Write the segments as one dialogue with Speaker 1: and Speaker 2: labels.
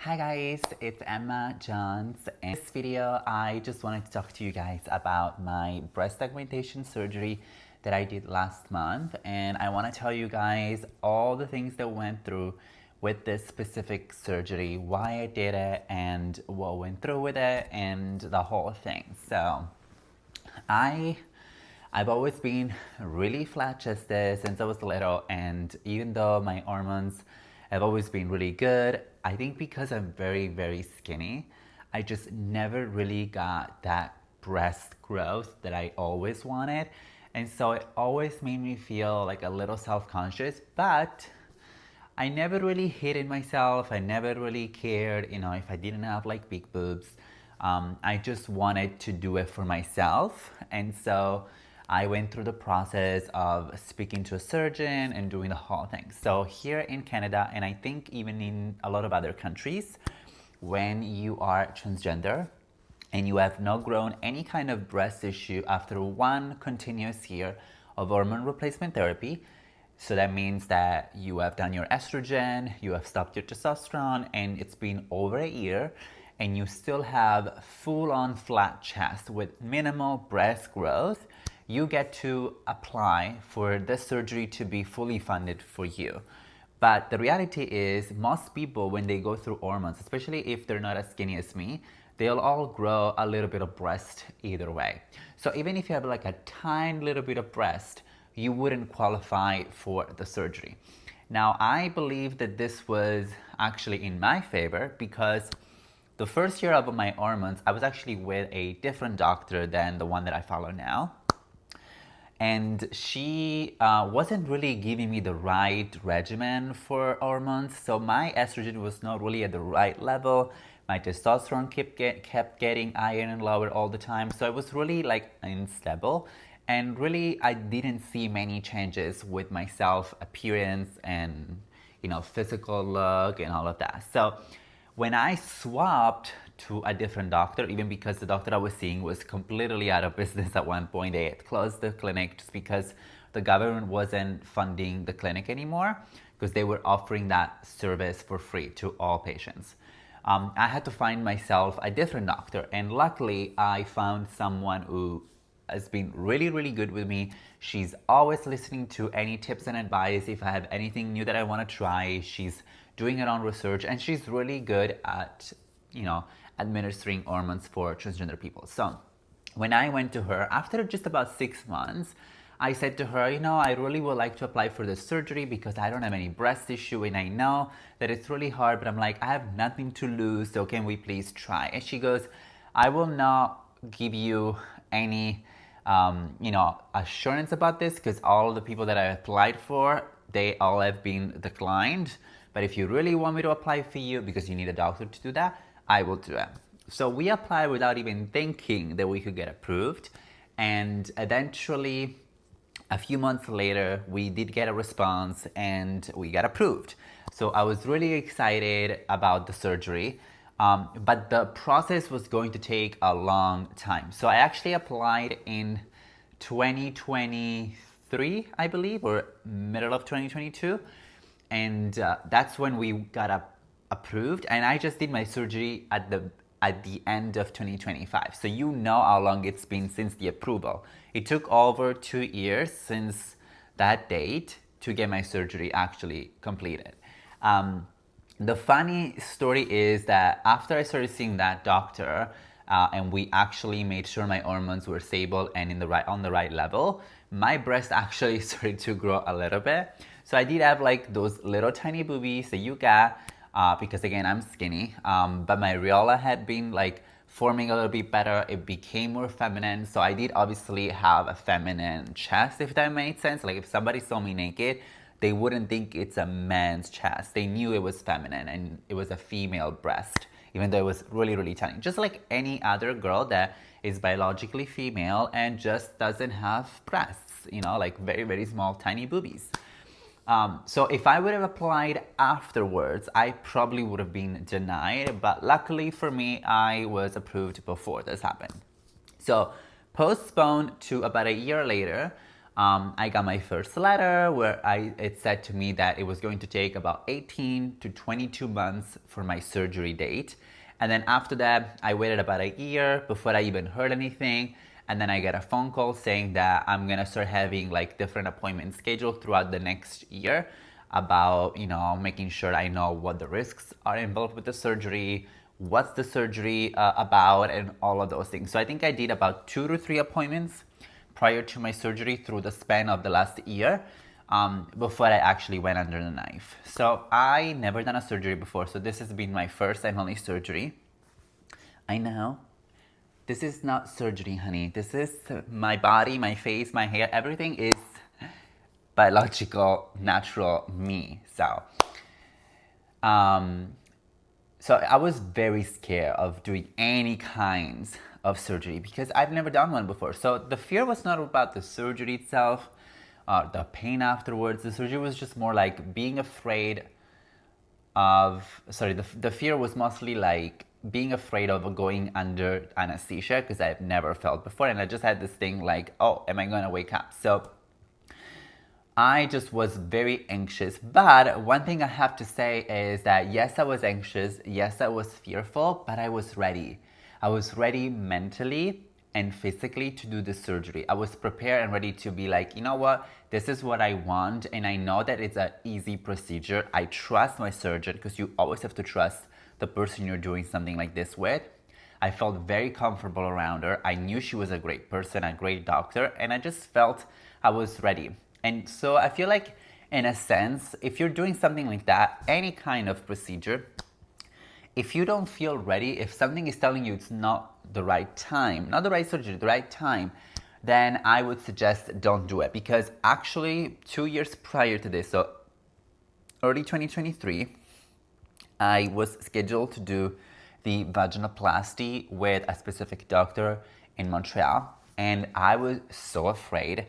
Speaker 1: Hi guys, it's Emma Johns. In this video, I just wanted to talk to you guys about my breast augmentation surgery that I did last month. And I want to tell you guys all the things that went through with this specific surgery, why I did it, and what went through with it, and the whole thing. So, I've always been really flat-chested since I was little, and even though my hormones have always been really good, I think because I'm very, very skinny, I just never really got that breast growth that I always wanted. And so it always made me feel like a little self-conscious, but I never really hated myself. I never really cared, if I didn't have like big boobs. I just wanted to do it for myself. And so I went through the process of speaking to a surgeon and doing the whole thing. So here in Canada, and I think even in a lot of other countries, when you are transgender and you have not grown any kind of breast tissue after one continuous year of hormone replacement therapy, so that means that you have done your estrogen, you have stopped your testosterone, and it's been over a year, and you still have full-on flat chest with minimal breast growth, you get to apply for this surgery to be fully funded for you. But the reality is, most people, when they go through hormones, especially if they're not as skinny as me, they'll all grow a little bit of breast either way. So even if you have like a tiny little bit of breast, you wouldn't qualify for the surgery. Now, I believe that this was actually in my favor because the first year of my hormones, I was actually with a different doctor than the one that I follow now. And she wasn't really giving me the right regimen for hormones. So my estrogen was not really at the right level. My testosterone kept getting higher and lower all the time. So it was really like unstable. And really, I didn't see many changes with my self appearance and, physical look and all of that. So when I swapped to a different doctor, even because the doctor I was seeing was completely out of business at one point, they had closed the clinic just because the government wasn't funding the clinic anymore because they were offering that service for free to all patients. I had to find myself a different doctor, and luckily I found someone who has been really, really good with me. She's always listening to any tips and advice. If I have anything new that I want to try, she's doing her own research, and she's really good at, administering hormones for transgender people. So when I went to her, after just about 6 months, I said to her, I really would like to apply for this surgery because I don't have any breast tissue and I know that it's really hard, but I'm like, I have nothing to lose, so can we please try? And she goes, I will not give you any assurance about this because all the people that I applied for, they all have been declined. But if you really want me to apply for you because you need a doctor to do that, I will do it. So we applied without even thinking that we could get approved. And eventually, a few months later, we did get a response and we got approved. So I was really excited about the surgery. But the process was going to take a long time. So I actually applied in 2023, I believe, or middle of 2022. And that's when we got approved. And I just did my surgery at the end of 2025. So you know how long it's been since the approval. It took over 2 years since that date to get my surgery actually completed. The funny story is that after I started seeing that doctor, and we actually made sure my hormones were stable and on the right level, my breast actually started to grow a little bit. So I did have like those little tiny boobies that you got, because again, I'm skinny, but my areola had been like forming a little bit better. It became more feminine. So I did obviously have a feminine chest, if that made sense. Like if somebody saw me naked, they wouldn't think it's a man's chest. They knew it was feminine and it was a female breast, even though it was really, really tiny. Just like any other girl that is biologically female and just doesn't have breasts, like very, very small, tiny boobies. So if I would have applied afterwards, I probably would have been denied. But luckily for me, I was approved before this happened. So postponed to about a year later, I got my first letter where it said to me that it was going to take about 18 to 22 months for my surgery date. And then after that, I waited about a year before I even heard anything. And then I get a phone call saying that I'm gonna start having like different appointments scheduled throughout the next year about, making sure I know what the risks are involved with the surgery, what's the surgery about, and all of those things. So I think I did about 2 to 3 appointments prior to my surgery through the span of the last year before I actually went under the knife. So I never done a surgery before, so this has been my first and only surgery. I know. This is not surgery, honey. This is my body, my face, my hair, everything is biological, natural me. So I was very scared of doing any kinds of surgery because I've never done one before. So the fear was not about the surgery itself, the pain afterwards. The surgery was just more like being afraid of, the fear was mostly like being afraid of going under anesthesia because I've never felt before. And I just had this thing like, oh, am I gonna wake up? So I just was very anxious. But one thing I have to say is that yes, I was anxious. Yes, I was fearful, but I was ready. I was ready mentally and physically to do the surgery. I was prepared and ready to be like, you know what? This is what I want. And I know that it's an easy procedure. I trust my surgeon because you always have to trust the person you're doing something like this with. I felt very comfortable around her. I knew she was a great person, a great doctor, and I just felt I was ready. And so I feel like, in a sense, if you're doing something like that, any kind of procedure, if you don't feel ready, if something is telling you it's not the right time, not the right surgery, the right time, then I would suggest don't do it. Because actually, 2 years prior to this, so early 2023, I was scheduled to do the vaginoplasty with a specific doctor in Montreal. And I was so afraid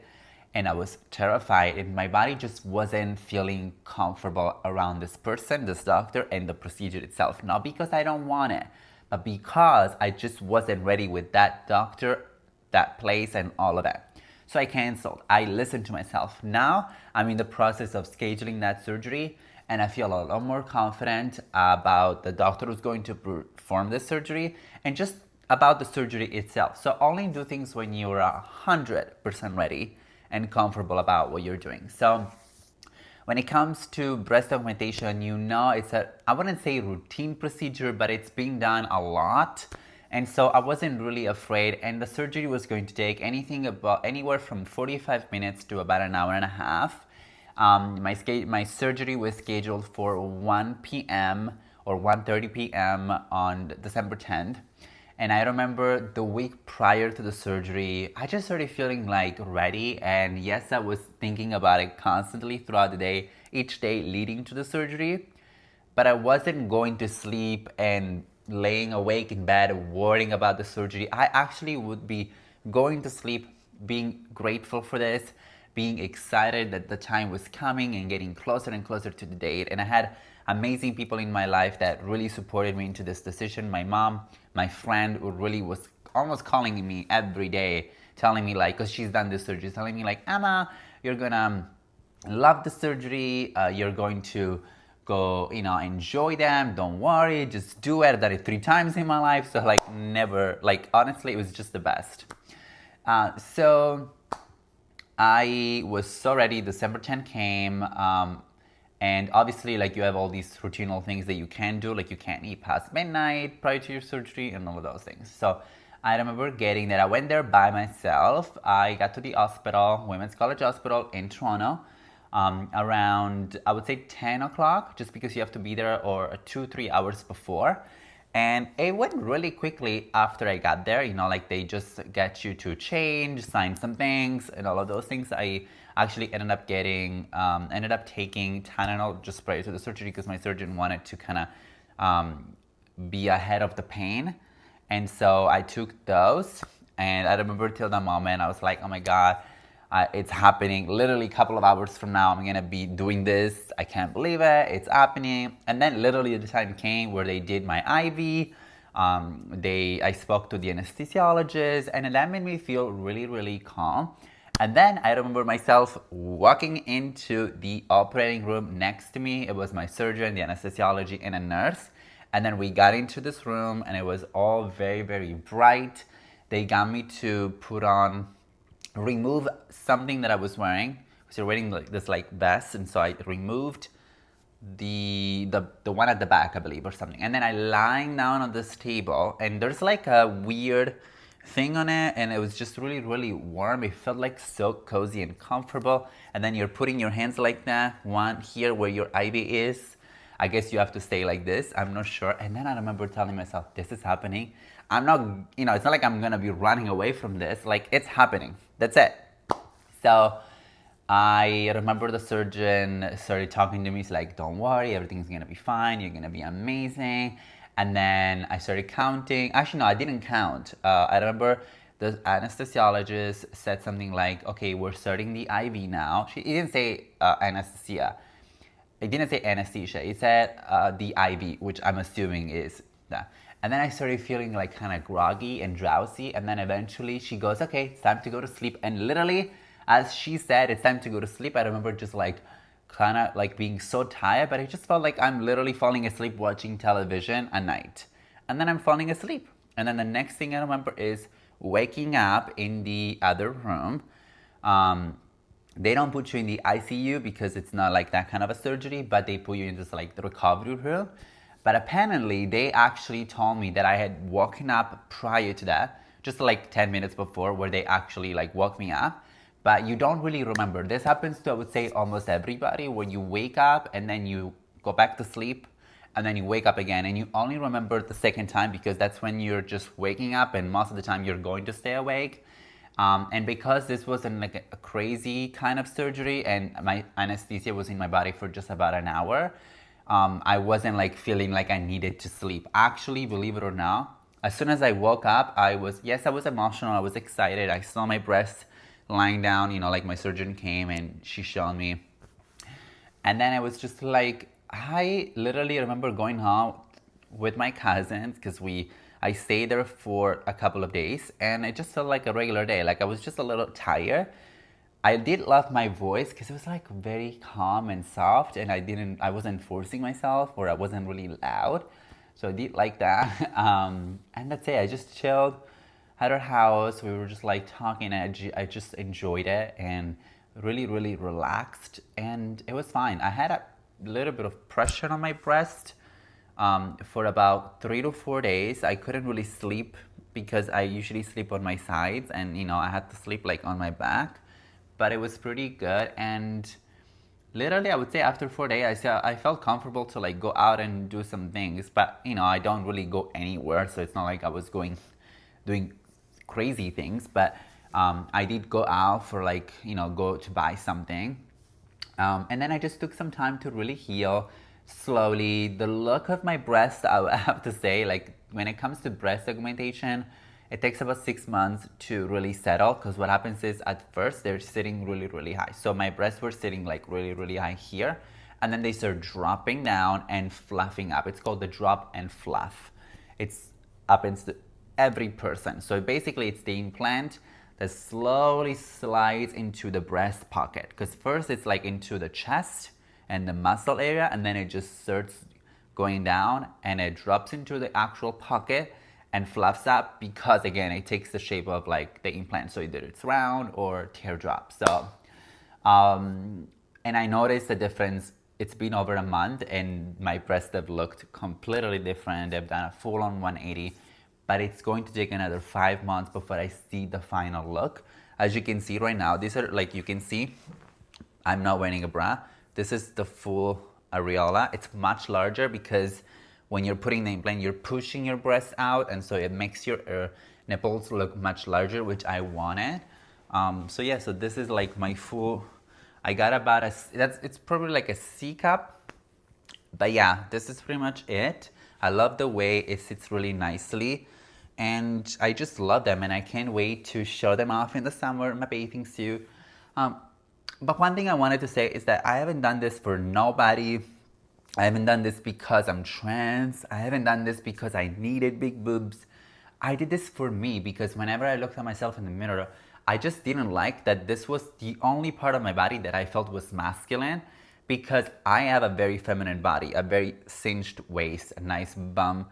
Speaker 1: and I was terrified, and my body just wasn't feeling comfortable around this person, this doctor, and the procedure itself. Not because I don't want it, but because I just wasn't ready with that doctor, that place, and all of that. So I canceled. I listened to myself. Now I'm in the process of scheduling that surgery, and I feel a lot more confident about the doctor who's going to perform the surgery and just about the surgery itself. So only do things when you're 100% ready and comfortable about what you're doing. So when it comes to breast augmentation, it's I wouldn't say routine procedure, but it's being done a lot. And so I wasn't really afraid, and the surgery was going to take anywhere from 45 minutes to about an hour and a half. My surgery was scheduled for 1 p.m. or 1:30 p.m. on December 10th. And I remember the week prior to the surgery, I just started feeling like ready. And yes, I was thinking about it constantly throughout the day, each day leading to the surgery. But I wasn't going to sleep and laying awake in bed worrying about the surgery. I actually would be going to sleep being grateful for this, being excited that the time was coming and getting closer and closer to the date. And I had amazing people in my life that really supported me into this decision. My mom, my friend, who really was almost calling me every day, telling me like, because she's done this surgery, telling me like, Emma, you're gonna love the surgery. You're going to go, enjoy them. Don't worry, just do it. I've done it 3 times in my life. So like never, like honestly, it was just the best. So I was so ready. December 10 came. And obviously, like you have all these routinal things that you can do, like you can't eat past midnight prior to your surgery and all of those things. So I remember getting that. I went there by myself. I got to the hospital, Women's College Hospital in Toronto, around, I would say 10 o'clock, just because you have to be there or 2-3 hours before. And it went really quickly after I got there. Like they just get you to change, sign some things, and all of those things. I actually ended up taking Tylenol just prior to the surgery because my surgeon wanted to kind of be ahead of the pain. And so I took those, and I remember till that moment, I was like, oh my God, it's happening. Literally a couple of hours from now, I'm gonna be doing this. I can't believe it, it's happening. And then literally the time came where they did my IV. I spoke to the anesthesiologist, and that made me feel really, really calm. And then I remember myself walking into the operating room. Next to me, it was my surgeon, the anesthesiology, and a nurse. And then we got into this room, and it was all very, very bright. They got me to remove something that I was wearing. So you're wearing like this like vest, and so I removed the one at the back, I believe, or something. And then I lying down on this table, and there's like a weird thing on it, and it was just really, really warm. It felt like so cozy and comfortable. And then you're putting your hands like that, one here where your IV is. I guess you have to stay like this. I'm not sure. And then I remember telling myself, this is happening. I'm not, it's not like I'm gonna be running away from this. Like, it's happening. That's it. So I remember the surgeon started talking to me. He's like, don't worry, everything's gonna be fine. You're gonna be amazing. And then I started counting. Actually, no, I didn't count. I remember the anesthesiologist said something like, okay, we're starting the IV now. He didn't say anesthesia. It didn't say anesthesia. It said the IV, which I'm assuming is that. And then I started feeling like kind of groggy and drowsy. And then eventually she goes, okay, it's time to go to sleep. And literally, as she said, it's time to go to sleep, I remember just like kind of like being so tired, but I just felt like I'm literally falling asleep watching television at night. And then I'm falling asleep. And then the next thing I remember is waking up in the other room. They don't put you in the ICU because it's not like that kind of a surgery, but they put you in this like the recovery room. But apparently they actually told me that I had woken up prior to that, just like 10 minutes before, where they actually like woke me up. But you don't really remember. This happens to, I would say, almost everybody, where you wake up and then you go back to sleep and then you wake up again and you only remember the second time because that's when you're just waking up and most of the time you're going to stay awake. And because this wasn't like a crazy kind of surgery and my anesthesia was in my body for just about an hour, I wasn't like feeling like I needed to sleep. Actually, believe it or not, as soon as I woke up, I was emotional, I was excited, I saw my breast lying down, like my surgeon came and she showed me. And then I was just like, I literally remember going home with my cousins because I stayed there for a couple of days and it just felt like a regular day. Like I was just a little tired. I did love my voice because it was like very calm and soft and I wasn't forcing myself or I wasn't really loud. So I did like that. And that's it, I just chilled at our house. We were just like talking and I just enjoyed it and really, really relaxed and it was fine. I had a little bit of pressure on my breast for about 3 to 4 days. I couldn't really sleep because I usually sleep on my sides and I had to sleep like on my back, but it was pretty good. And literally I would say after 4 days I felt comfortable to like go out and do some things, but I don't really go anywhere, so it's not like I was doing crazy things, but I did go out for like, go to buy something. And then I just took some time to really heal slowly. The look of my breast, I have to say, like when it comes to breast augmentation, it takes about 6 months to really settle because what happens is at first they're sitting really, really high. So my breasts were sitting like really, really high here. And then they start dropping down and fluffing up. It's called the drop and fluff. It's happens to every person. So basically it's the implant that slowly slides into the breast pocket because first it's like into the chest and the muscle area and then it just starts going down and it drops into the actual pocket and fluffs up because again it takes the shape of like the implant, so either it's round or teardrop. So and I noticed the difference. It's been over a month and my breasts have looked completely different. They've done a full-on 180, but it's going to take another 5 months before I see the final look. As you can see right now, these are like, you can see I'm not wearing a bra. This is the full areola. It's much larger because when you're putting the implant, you're pushing your breast out, and so it makes your nipples look much larger, which I wanted. So yeah, so this is like my full, I got about it's probably like a C cup, but yeah, this is pretty much it. I love the way it sits really nicely, and I just love them, and I can't wait to show them off in the summer, my bathing suit. But one thing I wanted to say is that I haven't done this for nobody. I haven't done this because I'm trans. I haven't done this because I needed big boobs. I did this for me because whenever I looked at myself in the mirror, I just didn't like that this was the only part of my body that I felt was masculine, because I have a very feminine body, a very cinched waist, a nice bum,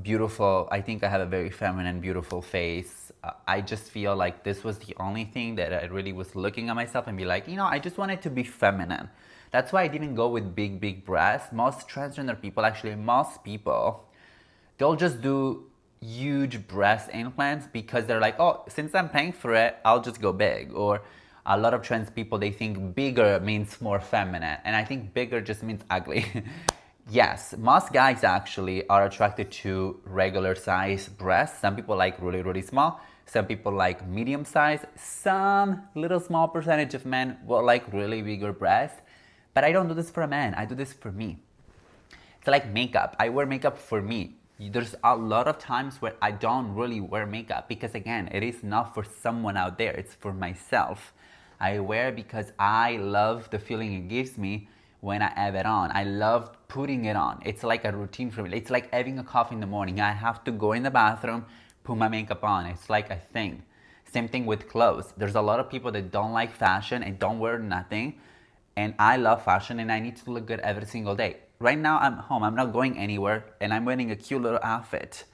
Speaker 1: beautiful. I think I have a very feminine, beautiful face. I just feel like this was the only thing that I really was looking at myself and be like, you know, I just wanted to be feminine. That's why I didn't go with big, big breasts. Most transgender people, actually, most people, they'll just do huge breast implants because they're like, oh, since I'm paying for it, I'll just go big. Or a lot of trans people, they think bigger means more feminine. And I think bigger just means ugly. Yes, most guys actually are attracted to regular size breasts. Some people like really, really small. Some people like medium size. Some little small percentage of men will like really bigger breasts. But I don't do this for a man. I do this for me. It's like makeup. I wear makeup for me. There's a lot of times where I don't really wear makeup because, again, it is not for someone out there. It's for myself. I wear because I love the feeling it gives me when I have it on. I love putting it on. It's like a routine for me. It's like having a coffee in the morning. I have to go in the bathroom, put my makeup on. It's like a thing. Same thing with clothes. There's a lot of people that don't like fashion and don't wear nothing. And I love fashion and I need to look good every single day. Right now I'm home, I'm not going anywhere, and I'm wearing a cute little outfit.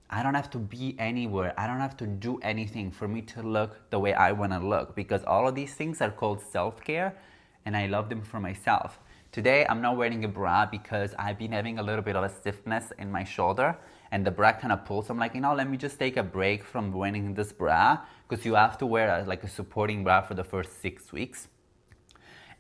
Speaker 1: I don't have to be anywhere. I don't have to do anything for me to look the way I want to look, because all of these things are called self-care and I love them for myself. Today I'm not wearing a bra because I've been having a little bit of a stiffness in my shoulder and the bra kind of pulls. So I'm like, you know, let me just take a break from wearing this bra, because you have to wear like a supporting bra for the first 6 weeks.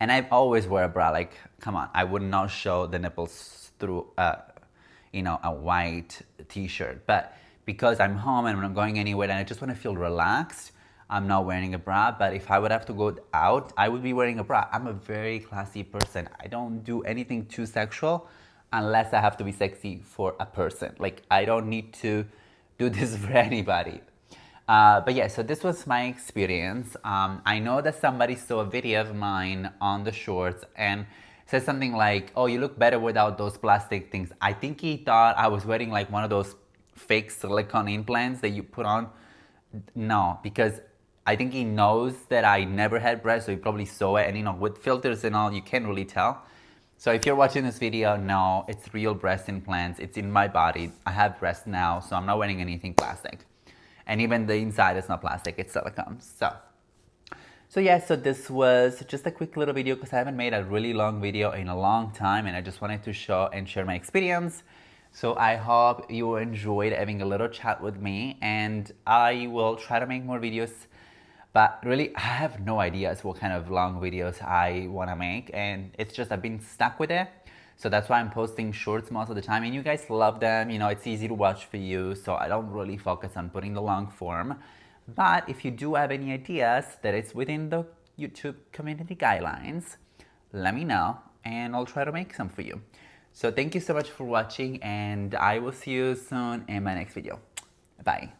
Speaker 1: And I've always wear a bra. Like, come on, I would not show the nipples through a white t-shirt. But because I'm home and I'm not going anywhere and I just want to feel relaxed, I'm not wearing a bra. But if I would have to go out, I would be wearing a bra. I'm a very classy person. I don't do anything too sexual unless I have to be sexy for a person. Like, I don't need to do this for anybody. But yeah, so this was my experience. I know that somebody saw a video of mine on the shorts and said something like, oh, you look better without those plastic things. I think he thought I was wearing like one of those fake silicone implants that you put on. No, because I think he knows that I never had breasts, so he probably saw it. And you know, with filters and all, you can't really tell. So if you're watching this video, no, it's real breast implants. It's in my body. I have breasts now, so I'm not wearing anything plastic. And even the inside is not plastic, it's silicone. So yeah, so this was just a quick little video because I haven't made a really long video in a long time and I just wanted to show and share my experience. So I hope you enjoyed having a little chat with me, and I will try to make more videos. But really, I have no ideas what kind of long videos I want to make, and it's just I've been stuck with it. So that's why I'm posting shorts most of the time, and you guys love them. You know, it's easy to watch for you, so I don't really focus on putting the long form. But if you do have any ideas that it's within the YouTube community guidelines, let me know, and I'll try to make some for you. So thank you so much for watching, and I will see you soon in my next video. Bye.